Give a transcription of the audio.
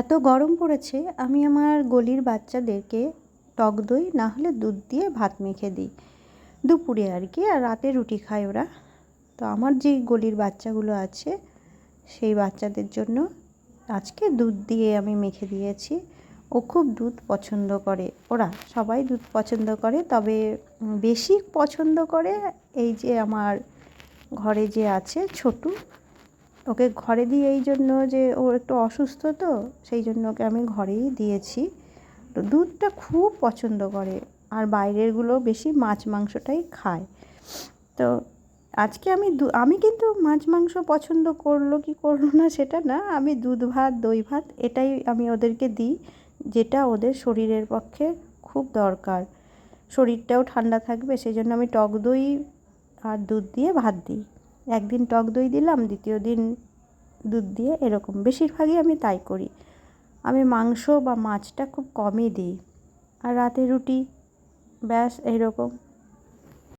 এত গরম পড়েছে, আমি আমার গলির বাচ্চাদেরকে টক দই না হলে দুধ দিয়ে ভাত মেখে দিই দুপুরে আর কি। আর রাতে রুটি খায় ওরা। তো আমার যেই গলির বাচ্চাগুলো আছে সেই বাচ্চাদের জন্য আজকে দুধ দিয়ে আমি মেখে দিয়েছি। ও খুব দুধ পছন্দ করে, ওরা সবাই দুধ পছন্দ করে, তবে বেশি পছন্দ করে এই যে আমার ঘরে যে আছে ছোটু। ওকে ঘরে দিই এই জন্য যে ও একটু অসুস্থ, তো সেই জন্য ওকে আমি ঘরেই দিয়েছি। তো দুধটা খুব পছন্দ করে, আর বাইরেরগুলো বেশি মাছ মাংসটাই খায়। তো আজকে আমি কিন্তু মাছ মাংস পছন্দ করলো কি করলো না সেটা না, আমি দুধ ভাত দই ভাত এটাই আমি ওদেরকে দিই, যেটা ওদের শরীরের পক্ষে খুব দরকার। শরীরটাও ঠান্ডা থাকবে, সেই জন্য আমি টক দই আর দুধ দিয়ে ভাত দিই। একদিন টক দই দিলাম, দ্বিতীয় দিন দুধ দিয়ে, এরকম বেশিরভাগই আমি তাই করি। আমি মাংস বা মাছটা খুব কমই দিই। আর রাতে রুটি, ব্যাস এইরকম।